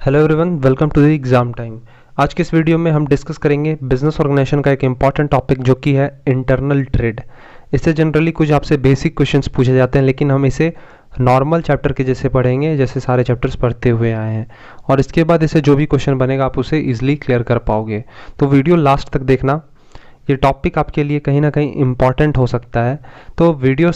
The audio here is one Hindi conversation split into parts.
Hello everyone, welcome to the exam time. आज के इस वीडियो में हम डिस्कस करेंगे बिजनेस ऑर्गेनाइजेशन का एक इम्पॉर्टेंट टॉपिक जो कि है इंटरनल ट्रेड। इससे जनरली कुछ आपसे बेसिक क्वेश्चंस पूछे जाते हैं, लेकिन हम इसे नॉर्मल चैप्टर के जैसे पढ़ेंगे जैसे सारे चैप्टर्स पढ़ते हुए आए हैं, और इसके बाद इसे जो भी क्वेश्चन बनेगा आप उसे ईजिली क्लियर कर पाओगे। तो वीडियो लास्ट तक देखना, ये टॉपिक आपके लिए कहीं ना कहीं इम्पॉर्टेंट हो सकता है। तो वीडियो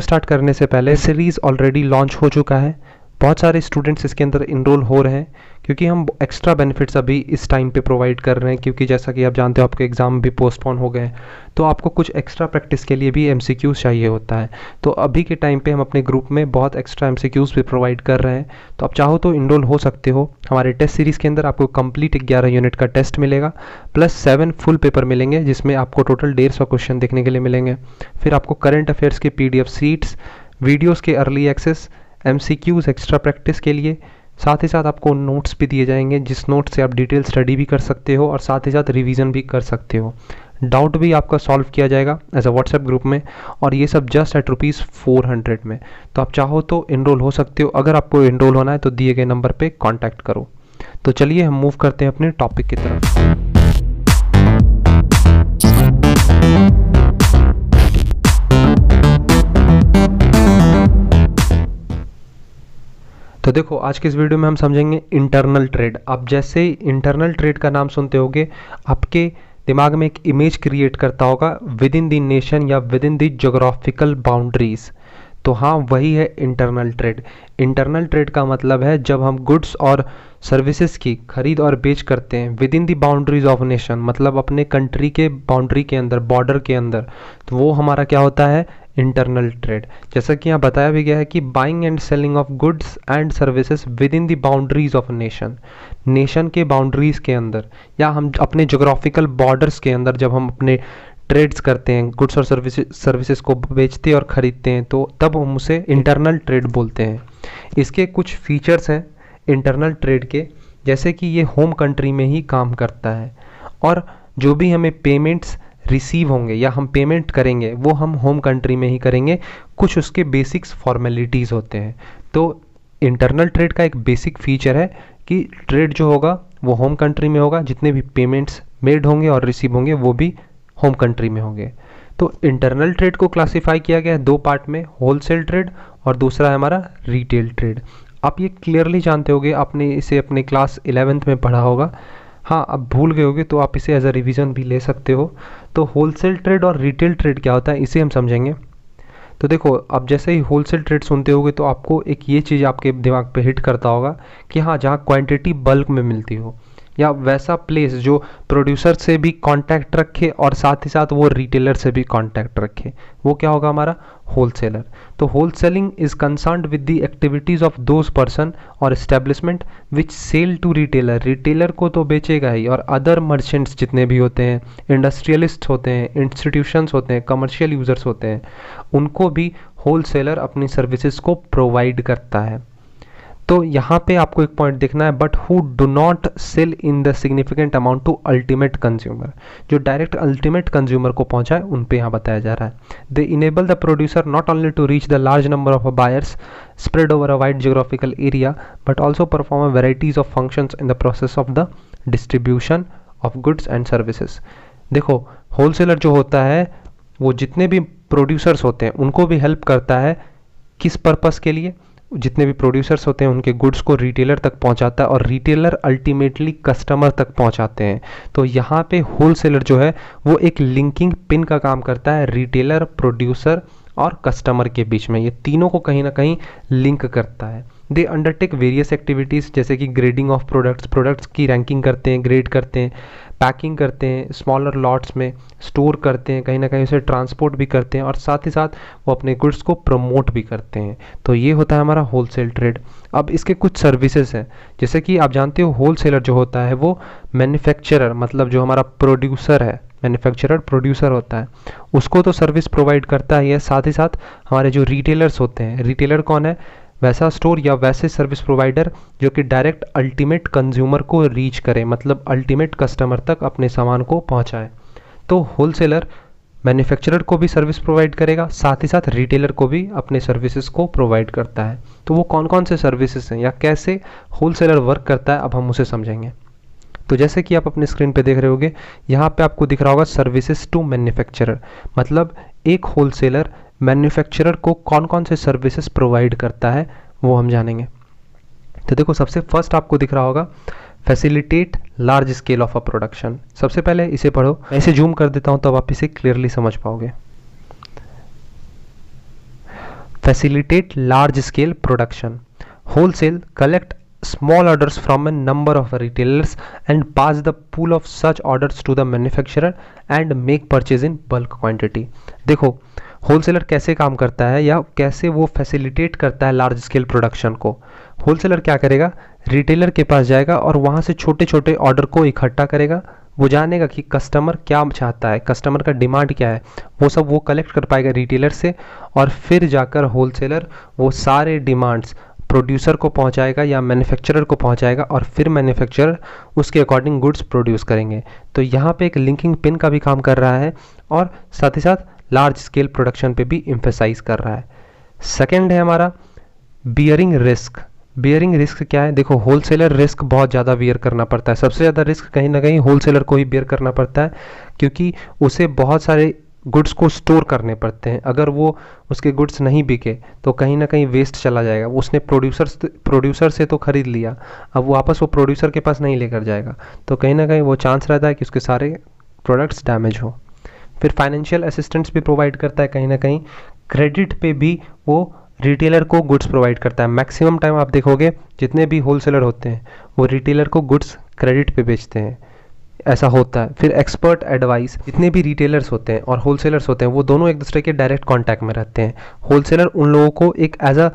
स्टार्ट करने से पहले सीरीज़ ऑलरेडी लॉन्च हो चुका है, बहुत सारे स्टूडेंट्स इसके अंदर इनरोल हो रहे हैं, क्योंकि हम एक्स्ट्रा बेनिफिट्स अभी इस टाइम पे प्रोवाइड कर रहे हैं। क्योंकि जैसा कि आप जानते हो आपके एग्ज़ाम भी पोस्टपोन हो गए, तो आपको कुछ एक्स्ट्रा प्रैक्टिस के लिए भी एमसीक्यूज़ चाहिए होता है। तो अभी के टाइम पे हम अपने ग्रुप में बहुत एक्स्ट्रा एमसीक्यूज़ भी प्रोवाइड कर रहे हैं, तो आप चाहो तो इनरोल हो सकते हो। हमारे टेस्ट सीरीज़ के अंदर आपको कंप्लीट 11 यूनिट का टेस्ट मिलेगा, प्लस 7 फुल पेपर मिलेंगे, जिसमें आपको टोटल 150 क्वेश्चन देखने के लिए मिलेंगे। फिर आपको करंट अफेयर्स के PDF सीट्स, वीडियोज़ के early access, MCQs extra practice के लिए, साथ ही साथ आपको नोट्स भी दिए जाएंगे, जिस नोट से आप डिटेल स्टडी भी कर सकते हो और साथ ही साथ रिवीजन भी कर सकते हो। डाउट भी आपका सॉल्व किया जाएगा एज अ व्हाट्सएप ग्रुप में, और ये सब जस्ट एट ₹400 में। तो आप चाहो तो इनरोल हो सकते हो। अगर आपको इनरोल होना है तो दिए गए नंबर पर कॉन्टैक्ट करो। तो चलिए हम मूव करते हैं अपने टॉपिक की तरफ। तो देखो, आज के इस वीडियो में हम समझेंगे इंटरनल ट्रेड। आप जैसे ही इंटरनल ट्रेड का नाम सुनते होगे, आपके दिमाग में एक इमेज क्रिएट करता होगा विद इन द नेशन या with in the geographical boundaries. तो हाँ, वही है इंटरनल ट्रेड। इंटरनल ट्रेड का मतलब है जब हम गुड्स और सर्विसेज की खरीद और बेच करते हैं with in the boundaries of nation, मतलब अपने कंट्री के बाउंड्री के अंदर, बॉर्डर के अंदर, तो वो हमारा क्या होता है, इंटरनल ट्रेड। जैसा कि यहाँ बताया भी गया है कि buying and selling of goods and services with in the boundaries of nation, nation के बाउंड्रीज के अंदर या हम अपने जोग्राफिकल बॉर्डर्स के अंदर जब हम अपने ट्रेड्स करते हैं, गुड्स और सर्विसेज को बेचते और ख़रीदते हैं, तो तब हम उसे इंटरनल ट्रेड बोलते हैं। इसके कुछ फीचर्स हैं इंटरनल ट्रेड के, जैसे कि ये होम कंट्री में ही काम करता है, और जो भी हमें पेमेंट्स रिसीव होंगे या हम पेमेंट करेंगे वो हम होम कंट्री में ही करेंगे। कुछ उसके बेसिक्स फॉर्मेलिटीज़ होते हैं। तो इंटरनल ट्रेड का एक बेसिक फीचर है कि ट्रेड जो होगा वो होम कंट्री में होगा, जितने भी पेमेंट्स मेड होंगे और रिसीव होंगे वो भी होम कंट्री में होंगे। तो इंटरनल ट्रेड को क्लासिफाई किया गया है 2 पार्ट में, होलसेल ट्रेड और दूसरा है हमारा रिटेल ट्रेड। आप ये क्लियरली जानते होगे, आपने इसे अपने क्लास 11th में पढ़ा होगा। हाँ, अब भूल गए होगे तो आप इसे एज अ रिवीजन भी ले सकते हो। तो होलसेल ट्रेड और रिटेल ट्रेड क्या होता है, इसे हम समझेंगे। तो देखो, अब जैसे ही होलसेल ट्रेड सुनते होगे तो आपको एक ये चीज़ आपके दिमाग पे हिट करता होगा कि हाँ, जहाँ क्वांटिटी बल्क में मिलती हो, या वैसा प्लेस जो प्रोड्यूसर से भी कांटेक्ट रखे और साथ ही साथ वो रिटेलर से भी कांटेक्ट रखे, वो क्या होगा, हमारा होलसेलर। तो wholesaling is concerned with the activities of those person और establishment which sell to retailer, retailer को तो बेचेगा ही, और अदर मर्चेंट्स जितने भी होते हैं, इंडस्ट्रियलिस्ट होते हैं, इंस्टीट्यूशंस होते हैं, कमर्शियल यूजर्स होते हैं, उनको भी होलसेलर अपनी सर्विसेज को प्रोवाइड करता है। तो यहाँ पे आपको एक पॉइंट देखना है, but who do not sell in the significant amount to ultimate consumer, जो डायरेक्ट अल्टीमेट कंज्यूमर को पहुंचाए उन पे यहाँ बताया जा रहा है। They enable the producer not only to reach the large number of buyers spread over a wide geographical area, but also perform a varieties of functions in the process of the distribution of goods and services। देखो, होलसेलर जो होता है वो जितने भी प्रोड्यूसर्स होते हैं उनको भी हेल्प करता है। किस पर्पस के लिए, जितने भी प्रोड्यूसर्स होते हैं उनके गुड्स को रिटेलर तक पहुंचाता है, और रिटेलर अल्टीमेटली कस्टमर तक पहुंचाते हैं। तो यहाँ पे होलसेलर जो है वो एक लिंकिंग पिन का काम करता है रिटेलर, प्रोड्यूसर और कस्टमर के बीच में। ये तीनों को कहीं ना कहीं लिंक करता है। दे अंडरटेक वेरियस एक्टिविटीज़, जैसे कि ग्रेडिंग ऑफ प्रोडक्ट्स की रैंकिंग करते हैं, ग्रेड करते हैं, पैकिंग करते हैं, स्मॉलर लॉट्स में स्टोर करते हैं, कहीं ना कहीं उसे ट्रांसपोर्ट भी करते हैं, और साथ ही साथ वो अपने गुड्स को प्रमोट भी करते हैं। तो ये होता है हमारा होलसेल ट्रेड। अब इसके कुछ सर्विसेज हैं, जैसे कि आप जानते हो होलसेलर जो होता है वो मैन्युफैक्चरर, मतलब जो हमारा प्रोड्यूसर है, मैन्युफैक्चरर प्रोड्यूसर होता है, उसको तो सर्विस प्रोवाइड करता ही है। साथ ही साथ हमारे जो रिटेलर्स होते हैं, रिटेलर कौन है, वैसा स्टोर या वैसे सर्विस प्रोवाइडर जो कि डायरेक्ट अल्टीमेट कंज्यूमर को रीच करे, मतलब अल्टीमेट कस्टमर तक अपने सामान को पहुंचाए। तो होलसेलर मैन्युफैक्चरर को भी सर्विस प्रोवाइड करेगा, साथ ही साथ रिटेलर को भी अपने सर्विसेज को प्रोवाइड करता है। तो वो कौन कौन से सर्विसेज हैं या कैसे होलसेलर वर्क करता है, अब हम उसे समझेंगे। तो जैसे कि आप अपने स्क्रीन पे देख रहे होगे, यहाँ पे आपको दिख रहा होगा सर्विसेज टू मैन्युफैक्चरर, मतलब एक होलसेलर मैन्युफैक्चरर को कौन कौन से सर्विसेज प्रोवाइड करता है वो हम जानेंगे। तो देखो, सबसे फर्स्ट आपको दिख रहा होगा facilitate large scale of a production. सबसे पहले इसे पढ़ो, मैं इसे जूम कर देता हूं तब आप इसे क्लियरली समझ पाओगे। Facilitate large scale production, wholesale collect small orders from a number of retailers and pass the pool of such orders to the manufacturer and make purchase in bulk quantity। देखो, होलसेलर कैसे काम करता है या कैसे वो फैसिलिटेट करता है लार्ज स्केल प्रोडक्शन को। होलसेलर क्या करेगा, रिटेलर के पास जाएगा और वहाँ से छोटे छोटे ऑर्डर को इकट्ठा करेगा। वो जानेगा कि कस्टमर क्या चाहता है, कस्टमर का डिमांड क्या है, वो सब वो कलेक्ट कर पाएगा रिटेलर से, और फिर जाकर होलसेलर वो सारे डिमांड्स प्रोड्यूसर को पहुंचाएगा या मैन्युफैक्चरर को पहुंचाएगा, और फिर मैन्युफैक्चरर उसके अकॉर्डिंग गुड्स प्रोड्यूस करेंगे। तो यहाँ पे एक लिंकिंग पिन का भी काम कर रहा है और साथ ही साथ लार्ज स्केल प्रोडक्शन पे भी एम्फेसाइज कर रहा है। सेकंड है हमारा बियरिंग रिस्क। बियरिंग रिस्क क्या है, देखो होलसेलर रिस्क बहुत ज़्यादा बियर करना पड़ता है। सबसे ज़्यादा रिस्क कहीं ना कहीं होलसेलर को ही बियर करना पड़ता है, क्योंकि उसे बहुत सारे गुड्स को स्टोर करने पड़ते हैं। अगर वो उसके गुड्स नहीं बिके तो कहीं ना कहीं वेस्ट चला जाएगा। उसने प्रोड्यूसर से तो खरीद लिया, अब वापस वो प्रोड्यूसर के पास नहीं लेकर जाएगा, तो कहीं ना कहीं वो चांस रहता है कि उसके सारे प्रोडक्ट्स डैमेज हो। फिर फाइनेंशियल असिस्टेंस भी प्रोवाइड करता है, कहीं ना कहीं क्रेडिट पे भी वो रिटेलर को गुड्स प्रोवाइड करता है। मैक्सिमम टाइम आप देखोगे जितने भी होलसेलर होते हैं वो रिटेलर को गुड्स क्रेडिट पे बेचते हैं, ऐसा होता है। फिर एक्सपर्ट एडवाइस, जितने भी रिटेलर्स होते हैं और होलसेलर्स होते हैं वो दोनों एक दूसरे के डायरेक्ट कांटेक्ट में रहते हैं। होलसेलर उन लोगों को एक एज अ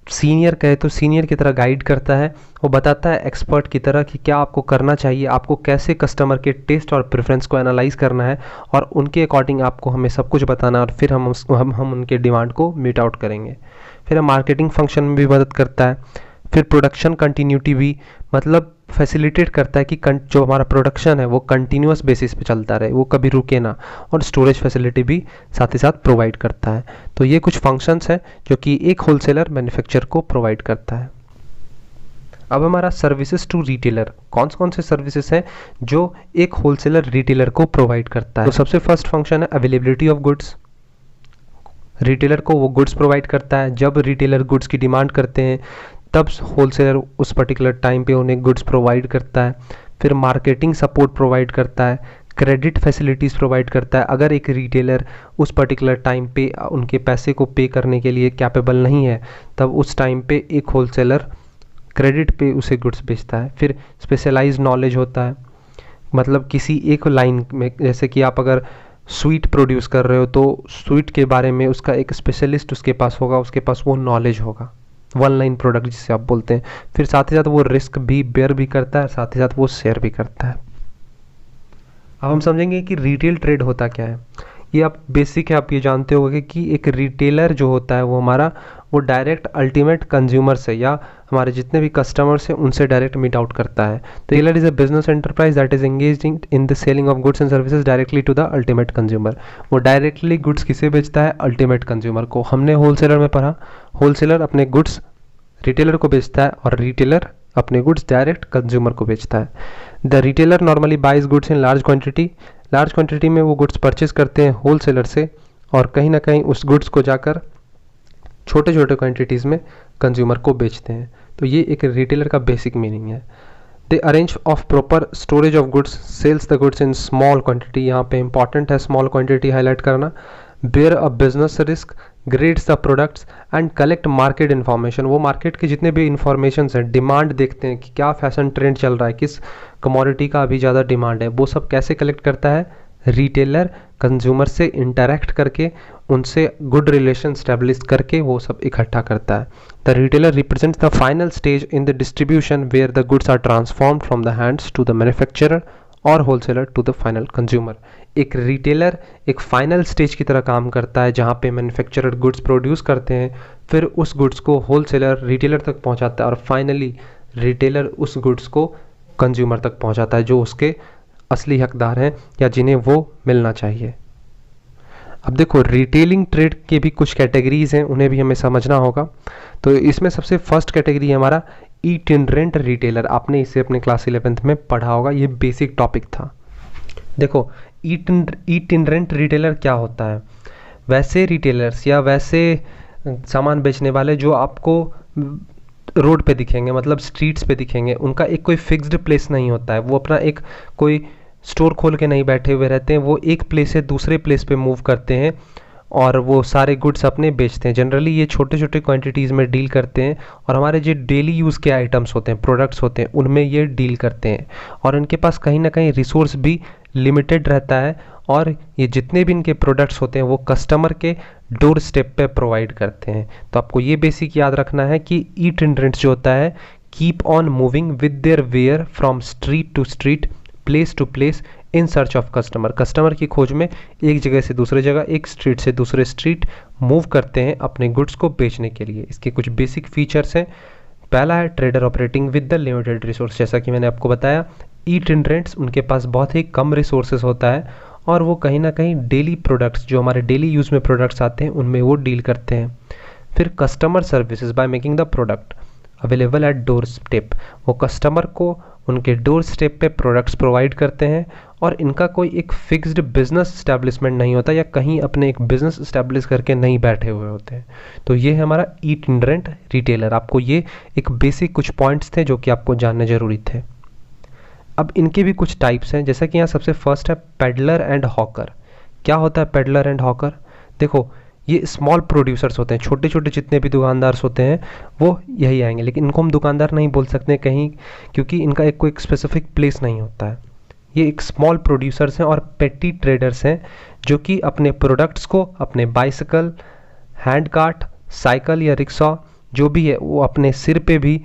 सीनियर कहे तो सीनियर की तरह गाइड करता है, वो बताता है एक्सपर्ट की तरह कि क्या आपको करना चाहिए, आपको कैसे कस्टमर के टेस्ट और प्रेफरेंस को एनालाइज करना है, और उनके अकॉर्डिंग आपको हमें सब कुछ बताना है, और फिर हम उनके डिमांड को मीट आउट करेंगे। फिर मार्केटिंग फंक्शन में भी मदद करता है। फिर प्रोडक्शन कंटिन्यूटी भी, मतलब फैसिलिटेट करता है कि जो हमारा प्रोडक्शन है वो कंटिन्यूस बेसिस पे चलता रहे, वो कभी रुके ना, और स्टोरेज फैसिलिटी भी साथ ही साथ प्रोवाइड करता है। तो ये कुछ फंक्शंस हैं जो कि एक होलसेलर मैन्युफैक्चरर को प्रोवाइड करता है। अब हमारा सर्विसेज टू रिटेलर, कौन से सर्विसेज हैं जो एक होलसेलर रिटेलर को प्रोवाइड करता है। तो सबसे फर्स्ट फंक्शन है अवेलेबिलिटी ऑफ गुड्स। रिटेलर को वो गुड्स प्रोवाइड करता है, जब रिटेलर गुड्स की डिमांड करते हैं तब होलसेलर उस पर्टिकुलर टाइम पे उन्हें गुड्स प्रोवाइड करता है। फिर मार्केटिंग सपोर्ट प्रोवाइड करता है, क्रेडिट फैसिलिटीज़ प्रोवाइड करता है। अगर एक रिटेलर उस पर्टिकुलर टाइम पे उनके पैसे को पे करने के लिए कैपेबल नहीं है, तब उस टाइम पे एक होलसेलर क्रेडिट पे उसे गुड्स बेचता है। फिर स्पेशलाइज्ड नॉलेज होता है, मतलब किसी एक लाइन में, जैसे कि आप अगर स्वीट प्रोड्यूस कर रहे हो तो स्वीट के बारे में उसका एक स्पेशलिस्ट उसके पास होगा, उसके पास वो नॉलेज होगा, वन लाइन प्रोडक्ट जिसे आप बोलते हैं। फिर साथ ही साथ वो रिस्क भी बेयर भी करता है, साथ ही साथ वो शेयर भी करता है। अब हम समझेंगे कि रिटेल ट्रेड होता क्या है। ये आप बेसिक है, आप ये जानते होंगे कि एक रिटेलर जो होता है वो हमारा वो डायरेक्ट अल्टीमेट कंज्यूमर से या हमारे जितने भी कस्टमर्स हैं उनसे डायरेक्ट मीट आउट करता है। तो retailer is a business enterprise that is engaged in the selling of goods and services directly to the ultimate consumer. वो डायरेक्टली गुड्स किसे बेचता है, अल्टीमेट कंज्यूमर को। हमने होलसेलर में पढ़ा, होलसेलर अपने गुड्स रिटेलर को बेचता है और रिटेलर अपने गुड्स डायरेक्ट कंज्यूमर को बेचता है। The retailer normally buys goods in large quantity में वो गुड्स परचेज करते हैं होलसेलर से, और कहीं ना कहीं उस गुड्स को जाकर छोटे छोटे क्वांटिटीज़ में कंज्यूमर को बेचते हैं। तो ये एक रिटेलर का बेसिक मीनिंग है। They arrange of proper storage of goods, sells the goods in small quantity, यहाँ पे इंपॉर्टेंट है स्मॉल क्वांटिटी हाईलाइट करना। Bear a business risk, grades the products and collect market information. वो मार्केट के जितने भी इंफॉर्मेशन हैं, डिमांड देखते हैं कि क्या फैशन ट्रेंड चल रहा है, किस कमोडिटी का अभी ज़्यादा डिमांड है, वो सब कैसे कलेक्ट करता है, रिटेलर कंज्यूमर से इंटरेक्ट करके उनसे गुड रिलेशन स्टैब्लिश करके वो सब इकट्ठा करता है। The retailer represents the final stage in the distribution where the goods are transformed from the hands to the manufacturer और wholesaler to the final consumer. एक रिटेलर एक फाइनल स्टेज की तरह काम करता है जहाँ पे मैन्युफैक्चरर गुड्स प्रोड्यूस करते हैं, फिर उस गुड्स को होलसेलर रिटेलर तक पहुँचाता है, और फाइनली रिटेलर उस गुड्स को कंज्यूमर तक पहुँचाता है जो उसके असली हकदार हैं या जिन्हें वो मिलना चाहिए। अब देखो रिटेलिंग ट्रेड के भी कुछ कैटेगरीज हैं, उन्हें भी हमें समझना होगा। तो इसमें सबसे फर्स्ट कैटेगरी है हमारा इटिनरेंट रिटेलर। आपने इसे अपने क्लास 11th में पढ़ा होगा, ये बेसिक टॉपिक था। देखो इटिनरेंट रिटेलर क्या होता है? वैसे रिटेलर्स या वैसे सामान बेचने वाले जो आपको रोड पे दिखेंगे, मतलब स्ट्रीट्स पे दिखेंगे, उनका एक कोई फिक्स्ड प्लेस नहीं होता है। वो अपना एक कोई स्टोर खोल के नहीं बैठे हुए रहते हैं, वो एक प्लेस से दूसरे प्लेस पे मूव करते हैं और वो सारे गुड्स अपने बेचते हैं। जनरली ये छोटे छोटे क्वांटिटीज़ में डील करते हैं और हमारे जो डेली यूज़ के आइटम्स होते हैं, प्रोडक्ट्स होते हैं, उनमें ये डील करते हैं। और इनके पास कहीं ना कहीं रिसोर्स भी लिमिटेड रहता है और ये जितने भी इनके प्रोडक्ट्स होते हैं वो कस्टमर के डोर स्टेप पे प्रोवाइड करते हैं। तो आपको ये बेसिक याद रखना है कि इटिनरेंट्स जो होता है, keep on moving with their ware from street to street, place to place in search of customer. Customer की खोज में एक जगह से दूसरे जगह, एक स्ट्रीट से दूसरे स्ट्रीट मूव करते हैं अपने गुड्स को बेचने के लिए। इसके कुछ बेसिक फीचर्स हैं। पहला है trader operating with the limited resource. जैसा कि मैंने आपको बताया, इटिनरेंट्स उनके पास बहुत ही कम रिसोर्सेज होता है और वो कहीं ना कहीं डेली प्रोडक्ट्स, जो हमारे डेली यूज़ में प्रोडक्ट्स आते हैं, उनमें वो डील करते हैं। फिर customer services by making the product available at door step. वो कस्टमर को उनके डोर स्टेप पे प्रोडक्ट्स प्रोवाइड करते हैं और इनका कोई एक फिक्स्ड बिजनेस इस्टेब्लिशमेंट नहीं होता या कहीं अपने एक बिजनेस इस्टेब्लिश करके नहीं बैठे हुए होते हैं। तो ये है हमारा इटिनरेंट रिटेलर। आपको ये एक बेसिक कुछ पॉइंट्स थे जो कि आपको जानने जरूरी थे। अब इनके भी कुछ टाइप्स हैं, जैसा कि यहाँ सबसे फर्स्ट है पेडलर एंड हॉकर। क्या होता है पेडलर एंड हॉकर? देखो ये स्मॉल प्रोड्यूसर्स होते हैं, छोटे छोटे जितने भी दुकानदार होते हैं वो यही आएंगे, लेकिन इनको हम दुकानदार नहीं बोल सकते कहीं, क्योंकि इनका एक कोई स्पेसिफिक प्लेस नहीं होता है। ये एक स्मॉल प्रोड्यूसर्स हैं और पेटी ट्रेडर्स हैं जो कि अपने प्रोडक्ट्स को अपने बाइसिकल, हैंड कार्ट, साइकिल या रिक्शा जो भी है वो अपने सिर पे भी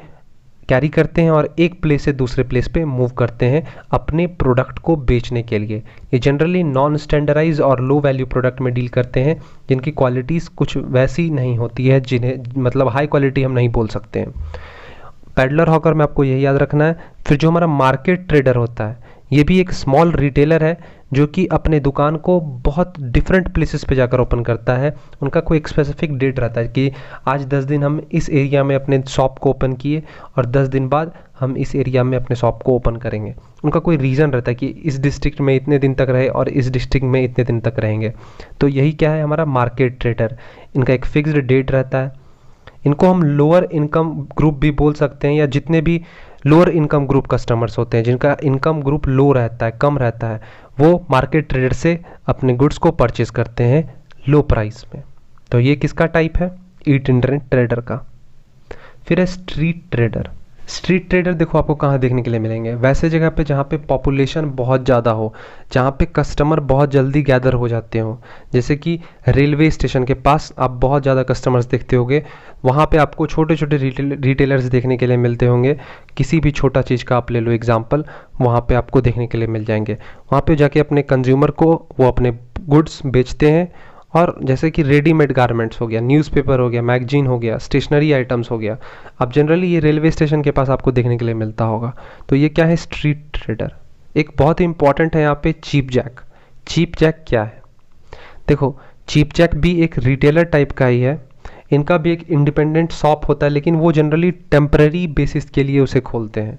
कैरी करते हैं और एक प्लेस से दूसरे प्लेस पे मूव करते हैं अपने प्रोडक्ट को बेचने के लिए। ये जनरली नॉन स्टैंडर्डाइज और लो वैल्यू प्रोडक्ट में डील करते हैं जिनकी क्वालिटीज़ कुछ वैसी नहीं होती है, जिन्हें मतलब हाई क्वालिटी हम नहीं बोल सकते हैं। पेडलर हॉकर में आपको यही याद रखना है। फिर जो हमारा मार्केट ट्रेडर होता है, ये भी एक स्मॉल रिटेलर है जो कि अपने दुकान को बहुत डिफरेंट प्लेसेस पे जाकर ओपन करता है। उनका कोई एक स्पेसिफिक डेट रहता है कि आज 10 दिन हम इस एरिया में अपने शॉप को ओपन किए और 10 दिन बाद हम इस एरिया में अपने शॉप को ओपन करेंगे। उनका कोई रीज़न रहता है कि इस डिस्ट्रिक्ट में इतने दिन तक रहे और इस डिस्ट्रिक्ट में इतने दिन तक रहेंगे। तो यही क्या है हमारा मार्केट ट्रेडर। इनका एक फिक्स्ड डेट रहता है। इनको हम लोअर इनकम ग्रुप भी बोल सकते हैं, या जितने भी लोअर इनकम ग्रुप कस्टमर्स होते हैं जिनका इनकम ग्रुप लो रहता है, कम रहता है, वो मार्केट ट्रेडर से अपने गुड्स को परचेज करते हैं लो प्राइस में। तो ये किसका टाइप है? इटिनरेंट ट्रेडर का। फिर है स्ट्रीट ट्रेडर। स्ट्रीट ट्रेडर देखो आपको कहाँ देखने के लिए मिलेंगे? वैसे जगह पे जहाँ पे पॉपुलेशन बहुत ज़्यादा हो, जहाँ पे कस्टमर बहुत जल्दी गैदर हो जाते हो, जैसे कि रेलवे स्टेशन के पास आप बहुत ज़्यादा कस्टमर्स देखते होंगे। वहाँ पे आपको छोटे छोटे रिटेलर्स देखने के लिए मिलते होंगे। किसी भी छोटा चीज़ का आप ले लो एग्जाम्पल, वहाँ पे आपको देखने के लिए मिल जाएंगे। वहाँ पे जाके अपने कंज्यूमर को वो अपने गुड्स बेचते हैं। और जैसे कि रेडीमेड गारमेंट्स हो गया, न्यूज़पेपर हो गया, मैगजीन हो गया, स्टेशनरी आइटम्स हो गया, अब जनरली ये रेलवे स्टेशन के पास आपको देखने के लिए मिलता होगा। तो ये क्या है? Street trader. एक बहुत ही इंपॉर्टेंट है यहाँ पे चीप जैक। चीप जैक क्या है? देखो चीप जैक भी एक रिटेलर टाइप का ही है। इनका भी एक इंडिपेंडेंट शॉप होता है, लेकिन वो जनरली टेम्पररी बेसिस के लिए उसे खोलते हैं।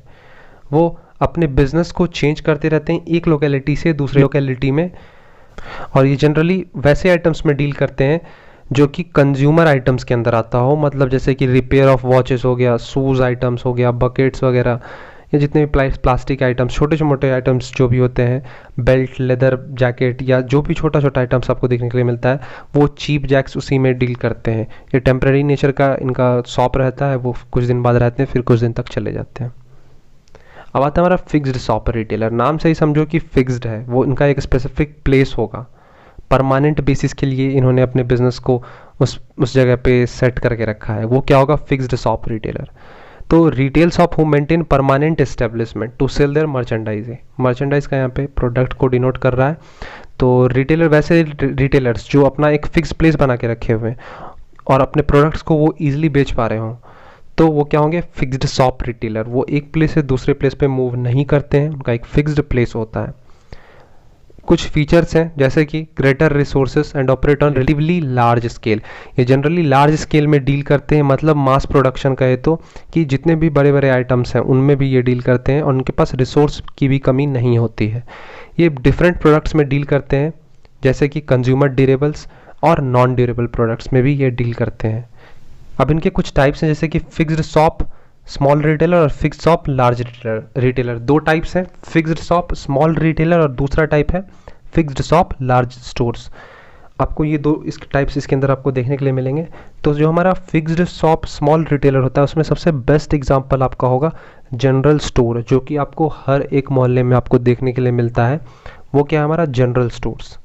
वो अपने बिजनेस को चेंज करते रहते हैं एक लोकेलिटी से दूसरे लोकेलिटी में, और ये जनरली वैसे आइटम्स में डील करते हैं जो कि कंज्यूमर आइटम्स के अंदर आता हो, मतलब जैसे कि रिपेयर ऑफ वॉचेस हो गया, शूज़ आइटम्स हो गया, बकेट्स वगैरह, या जितने भी प्लास्टिक आइटम्स, छोटे मोटे आइटम्स जो भी होते हैं, बेल्ट, लेदर जैकेट, या जो भी छोटा छोटा आइटम्स आपको देखने के लिए मिलता है, वो चीप जैक्स उसी में डील करते हैं। ये टेम्प्रेरी नेचर का इनका शॉप रहता है, वो कुछ दिन बाद रहते हैं, फिर कुछ दिन तक चले जाते हैं। अब आता है हमारा फिक्स्ड शॉप रिटेलर। नाम से ही समझो कि फिक्स्ड है, वो इनका एक स्पेसिफिक प्लेस होगा। परमानेंट बेसिस के लिए इन्होंने अपने बिजनेस को उस जगह पे सेट करके रखा है। वो क्या होगा? Fixed shop retailer. तो retail shop who maintain permanent establishment to sell their merchandise है। मर्चेंडाइज का यहाँ पे प्रोडक्ट को डिनोट कर रहा है। तो रिटेलर वैसे रिटेलर्स जो अपना एक फिक्स प्लेस बना के रखे हुए हैं और अपने प्रोडक्ट्स को वो ईजिली बेच पा रहे हों, तो वो क्या होंगे? Fixed shop retailer. वो एक प्लेस से दूसरे प्लेस पे मूव नहीं करते हैं, उनका एक फिक्स्ड प्लेस होता है। कुछ फीचर्स हैं जैसे कि greater resources and operate on relatively large scale. ये जनरली लार्ज स्केल में डील करते हैं, मतलब मास प्रोडक्शन कहे तो, कि जितने भी बड़े बड़े आइटम्स हैं उनमें भी ये डील करते हैं और उनके पास रिसोर्स की भी कमी नहीं होती है। ये डिफरेंट प्रोडक्ट्स में डील करते हैं जैसे कि कंज्यूमर ड्यूरेबल्स और नॉन ड्यूरेबल प्रोडक्ट्स में भी ये डील करते हैं। अब इनके कुछ टाइप्स हैं जैसे कि फिक्स्ड शॉप स्मॉल रिटेलर और फिक्स्ड शॉप लार्ज रिटेलर। दो टाइप्स हैं, फिक्स्ड शॉप स्मॉल रिटेलर और दूसरा टाइप है फिक्स्ड शॉप लार्ज स्टोर्स। आपको ये दो इसके टाइप्स इसके अंदर आपको देखने के लिए मिलेंगे। तो जो हमारा फिक्स्ड शॉप स्मॉल रिटेलर होता है उसमें सबसे बेस्ट एग्जांपल आपका होगा जनरल स्टोर, जो कि आपको हर एक मोहल्ले में आपको देखने के लिए मिलता है। वो क्या है हमारा जनरल स्टोर्स।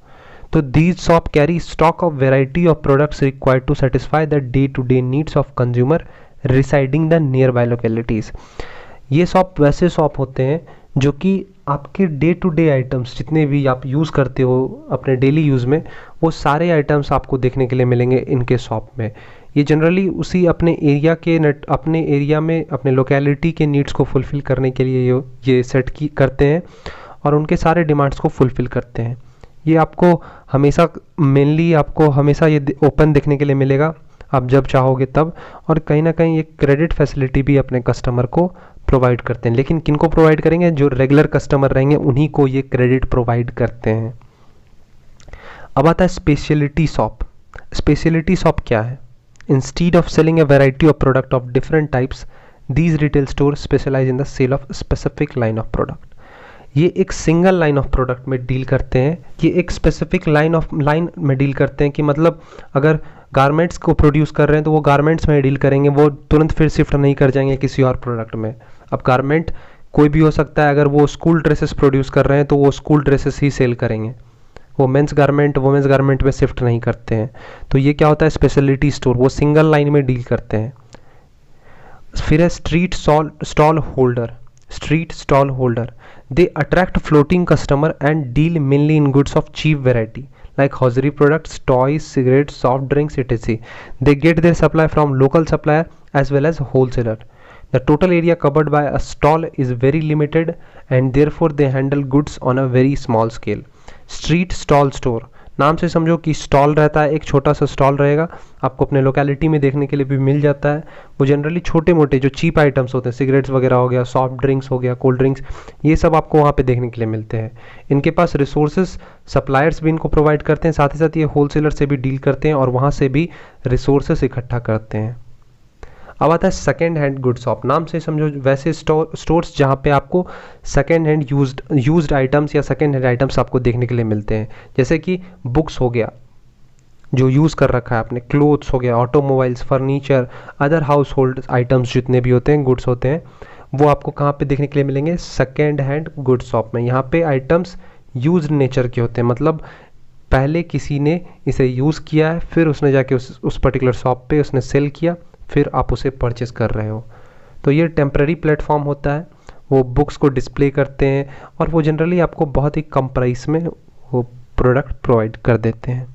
तो these shop carry stock of variety of products required to satisfy the day to day needs of consumer residing the nearby localities. ये शॉप वैसे शॉप होते हैं जो कि आपके डे टू डे आइटम्स जितने भी आप यूज़ करते हो अपने डेली यूज़ में, वो सारे आइटम्स आपको देखने के लिए मिलेंगे इनके शॉप में। ये जनरली उसी अपने एरिया के अपने एरिया में अपने लोकेलिटी के नीड्स को फुलफ़िल करने के लिए ये सेट की करते हैं और उनके सारे डिमांड्स को फुलफ़िल करते हैं। ये आपको हमेशा मेनली आपको हमेशा ये ओपन देखने के लिए मिलेगा आप जब चाहोगे तब, और कहीं ना कहीं एक क्रेडिट फैसिलिटी भी अपने कस्टमर को प्रोवाइड करते हैं। लेकिन किनको प्रोवाइड करेंगे? जो रेगुलर कस्टमर रहेंगे उन्हीं को ये क्रेडिट प्रोवाइड करते हैं। अब आता है स्पेशलिटी शॉप। स्पेशलिटी शॉप क्या है? Instead of selling a variety of product of different types, these retail store specialise in the sale of specific line of product. ये एक सिंगल लाइन ऑफ प्रोडक्ट में डील करते हैं। ये एक स्पेसिफिक लाइन में डील करते हैं कि मतलब अगर गारमेंट्स को प्रोड्यूस कर रहे हैं तो वो गारमेंट्स में डील करेंगे, वो तुरंत फिर शिफ्ट नहीं कर जाएंगे किसी और प्रोडक्ट में। अब गारमेंट कोई भी हो सकता है, अगर वो स्कूल ड्रेसेस प्रोड्यूस कर रहे हैं तो वो स्कूल ड्रेसेस ही सेल करेंगे, वो मेंस गारमेंट वुमेंस गारमेंट में शिफ्ट नहीं करते हैं। तो ये क्या होता है? स्पेशलिटी स्टोर, वो सिंगल लाइन में डील करते हैं। फिर है street stall holder. Street stall holder, they attract floating customer and deal mainly in goods of cheap variety like hosiery products, toys, cigarettes, soft drinks, etc. They get their supply from local supplier as well as wholesaler. The total area covered by a stall is very limited and therefore they handle goods on a very small scale. Street stall store, नाम से समझो कि स्टॉल रहता है, एक छोटा सा स्टॉल रहेगा, आपको अपने लोकेलिटी में देखने के लिए भी मिल जाता है। वो जनरली छोटे मोटे जो चीप आइटम्स होते हैं, सिगरेट्स वगैरह हो गया, सॉफ्ट ड्रिंक्स हो गया, कोल्ड ड्रिंक्स, ये सब आपको वहाँ पे देखने के लिए मिलते हैं। इनके पास रिसोर्सेज सप्लायर्स भी इनको प्रोवाइड करते हैं, साथ ही साथ ये होलसेलर से भी डील करते हैं और वहाँ से भी रिसोर्सेज इकट्ठा करते हैं। अब आता है सेकेंड हैंड गुड शॉप। नाम से समझो वैसे स्टोर्स जहाँ पे आपको सेकेंड हैंड यूज्ड आइटम्स या सेकेंड हैंड आइटम्स आपको देखने के लिए मिलते हैं, जैसे कि बुक्स हो गया जो यूज़ कर रखा है आपने, क्लोथ्स हो गया, automobiles, furniture, other house hold items जितने भी होते हैं, गुड्स होते हैं, वो आपको कहाँ पे देखने के लिए मिलेंगे? सेकेंड हैंड गुड शॉप में। यहाँ पे आइटम्स यूज्ड नेचर के होते हैं, मतलब पहले किसी ने इसे यूज़ किया है, फिर उसने जाके उस पर्टिकुलर शॉप पे उसने सेल किया, फिर आप उसे परचेस कर रहे हो। तो ये टेम्पररी प्लेटफॉर्म होता है, वो बुक्स को डिस्प्ले करते हैं और वो जनरली आपको बहुत ही कम प्राइस में वो प्रोडक्ट प्रोवाइड कर देते हैं।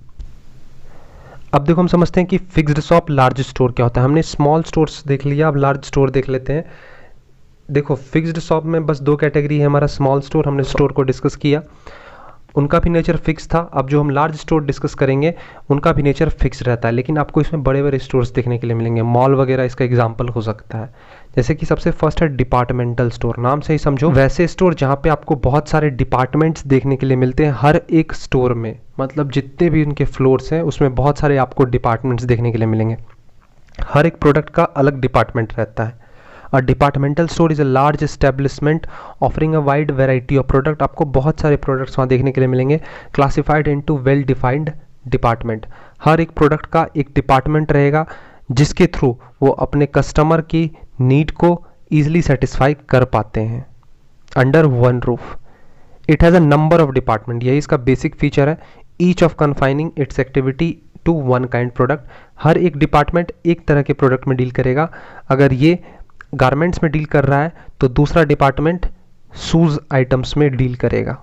अब देखो हम समझते हैं कि फिक्स्ड शॉप लार्ज स्टोर क्या होता है। हमने स्मॉल स्टोर्स देख लिया, अब लार्ज स्टोर देख लेते हैं। देखो फिक्स्ड शॉप में बस दो कैटेगरी है, हमारा स्मॉल स्टोर, हमने स्टोर को डिस्कस किया, उनका भी नेचर फिक्स था। अब जो हम लार्ज स्टोर डिस्कस करेंगे उनका भी नेचर फिक्स रहता है, लेकिन आपको इसमें बड़े बड़े स्टोर्स देखने के लिए मिलेंगे, मॉल वगैरह इसका एग्जांपल हो सकता है। जैसे कि सबसे फर्स्ट है डिपार्टमेंटल स्टोर। नाम से ही समझो वैसे स्टोर जहाँ पे आपको बहुत सारे डिपार्टमेंट्स देखने के लिए मिलते हैं हर एक स्टोर में, मतलब जितने भी उनके फ्लोर्स हैं उसमें बहुत सारे आपको डिपार्टमेंट्स देखने के लिए मिलेंगे। हर एक प्रोडक्ट का अलग डिपार्टमेंट रहता है। A departmental store is a large establishment offering a wide variety of product। आपको बहुत सारे प्रोडक्ट्स वहाँ देखने के लिए मिलेंगे, classified into well defined department। हर एक प्रोडक्ट का एक डिपार्टमेंट रहेगा जिसके थ्रू वो अपने कस्टमर की नीड को ईजिली सेटिस्फाई कर पाते हैं under one roof. It has a number of department, यही इसका बेसिक फीचर है। Each of confining its activity to one kind product. हर एक डिपार्टमेंट एक तरह के प्रोडक्ट में डील करेगा। अगर ये गारमेंट्स में डील कर रहा है तो दूसरा डिपार्टमेंट शूज आइटम्स में डील करेगा।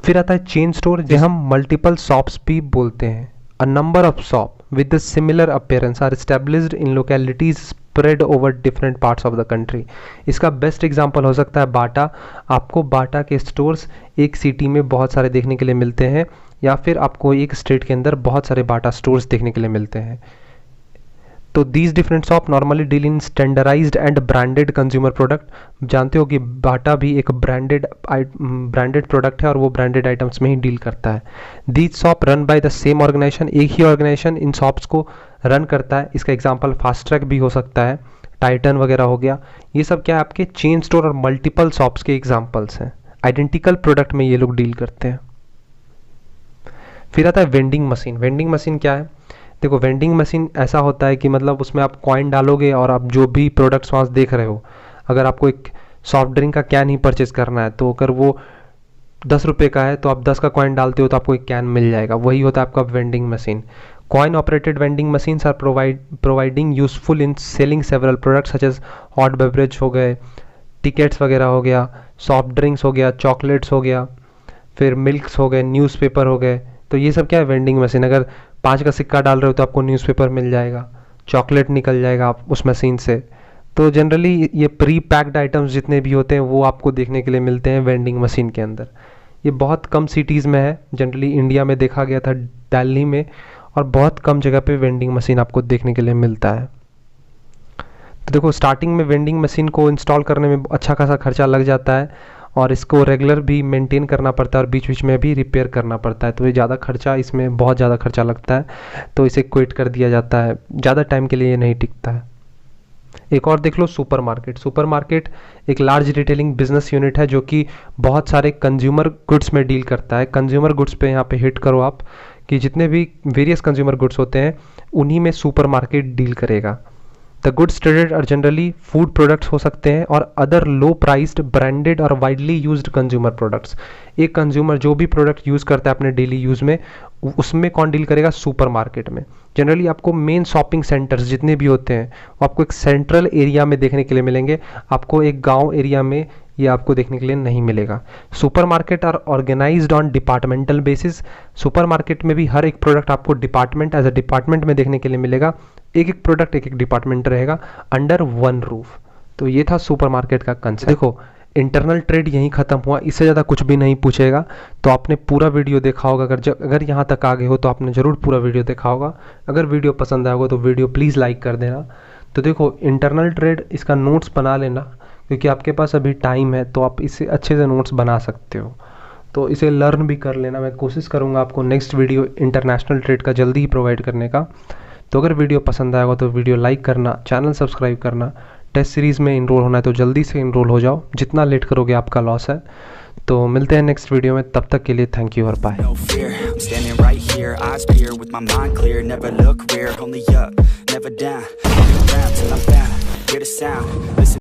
फिर आता है चेन स्टोर, जिसे हम मल्टीपल शॉप्स भी बोलते हैं। A number of shop with the similar appearance are established in localities spread over different parts of the country. इसका बेस्ट एग्जांपल हो सकता है बाटा। आपको बाटा के स्टोर्स एक सिटी में बहुत सारे देखने के लिए मिलते हैं, या फिर आपको एक स्टेट के अंदर बहुत सारे बाटा स्टोर्स देखने के लिए मिलते हैं। तो these different shop normally deal in standardised and branded consumer product. जानते हो कि बाटा भी एक ब्रांडेड प्रोडक्ट है और वो ब्रांडेड आइटम्स में ही डील करता है। These shop run by the same organisation, एक ही ऑर्गेनाइजेशन इन शॉप्स को रन करता है। इसका एग्जांपल फास्ट ट्रैक भी हो सकता है, टाइटन वगैरह हो गया। ये सब क्या है, आपके चेन स्टोर और मल्टीपल शॉप्स के एग्जाम्पल्स हैं। आइडेंटिकल प्रोडक्ट में ये लोग डील करते हैं। फिर आता है वेंडिंग मशीन। वेंडिंग मशीन क्या है, देखो वेंडिंग मशीन ऐसा होता है कि मतलब उसमें आप कॉइन डालोगे और आप जो भी प्रोडक्ट्स वहाँ देख रहे हो, अगर आपको एक सॉफ्ट ड्रिंक का कैन ही परचेज करना है तो अगर वो 10 रुपये का है तो आप 10 का कॉइन डालते हो तो आपको एक कैन मिल जाएगा। वही होता है आपका vending machine. Coin operated vending machines are providing useful in selling several products such as hot beverage हो गए, टिकट्स वगैरह हो गया, सॉफ्ट ड्रिंक्स हो गया, चॉकलेट्स हो गया, फिर मिल्क्स हो गए, न्यूज़पेपर हो गए। तो ये सब क्या है, वेंडिंग मशीन। अगर 5 का सिक्का डाल रहे हो तो आपको न्यूज़पेपर मिल जाएगा, चॉकलेट निकल जाएगा आप उस मशीन से। तो जनरली ये प्री पैक्ड आइटम्स जितने भी होते हैं वो आपको देखने के लिए मिलते हैं वेंडिंग मशीन के अंदर। ये बहुत कम सिटीज़ में है, जनरली इंडिया में देखा गया था दिल्ली में, और बहुत कम जगह पे वेंडिंग मशीन आपको देखने के लिए मिलता है। तो देखो स्टार्टिंग में वेंडिंग मशीन को इंस्टॉल करने में अच्छा खासा खर्चा लग जाता है और इसको रेगुलर भी मेंटेन करना पड़ता है और बीच बीच में भी रिपेयर करना पड़ता है। तो ये ज़्यादा खर्चा, इसमें बहुत ज़्यादा खर्चा लगता है, तो इसे क्विट कर दिया जाता है। ज़्यादा टाइम के लिए ये नहीं टिकता है। एक और देख लो सुपरमार्केट। सुपरमार्केट एक लार्ज रिटेलिंग बिजनेस यूनिट है जो कि बहुत सारे कंज्यूमर गुड्स में डील करता है। कंज्यूमर गुड्स पे यहाँ पे हिट करो आप कि जितने भी वेरियस कंज्यूमर गुड्स होते हैं उन्हीं में सुपरमार्केट डील करेगा। The goods traded are generally food products हो सकते हैं और अदर लो प्राइस्ड ब्रांडेड और वाइडली यूज्ड कंज्यूमर प्रोडक्ट्स। एक कंज्यूमर जो भी प्रोडक्ट यूज़ करता है अपने डेली यूज़ में, उसमें कौन डील करेगा, सुपरमार्केट में। जनरली आपको मेन शॉपिंग सेंटर्स जितने भी होते हैं वो आपको एक सेंट्रल एरिया में देखने के लिए मिलेंगे, आपको एक गांव एरिया में ये आपको देखने के लिए नहीं मिलेगा। Supermarket are organised on departmental basis. Supermarket में भी हर एक प्रोडक्ट आपको डिपार्टमेंट एज अ डिपार्टमेंट में देखने के लिए मिलेगा। एक एक प्रोडक्ट एक एक डिपार्टमेंट रहेगा अंडर वन रूफ। तो ये था सुपरमार्केट का कंसेप्ट। देखो इंटरनल ट्रेड यहीं ख़त्म हुआ, इससे ज़्यादा कुछ भी नहीं पूछेगा। तो आपने पूरा वीडियो देखा होगा, अगर यहाँ तक आ गए हो तो आपने ज़रूर पूरा वीडियो देखा होगा। अगर वीडियो पसंद आया होगा तो वीडियो प्लीज़ लाइक कर देना। तो देखो इंटरनल ट्रेड, इसका नोट्स बना लेना क्योंकि आपके पास अभी टाइम है तो आप इससे अच्छे से नोट्स बना सकते हो। तो इसे लर्न भी कर लेना। मैं कोशिश करूँगा आपको नेक्स्ट वीडियो इंटरनेशनल ट्रेड का जल्दी ही प्रोवाइड करने का। तो अगर वीडियो पसंद आएगा तो वीडियो लाइक करना, चैनल सब्सक्राइब करना। टेस्ट सीरीज़ में इनरोल होना है तो जल्दी से इनरोल हो जाओ, जितना लेट करोगे आपका लॉस है। तो मिलते हैं नेक्स्ट वीडियो में, तब तक के लिए थैंक यू और बाय। Hear the sound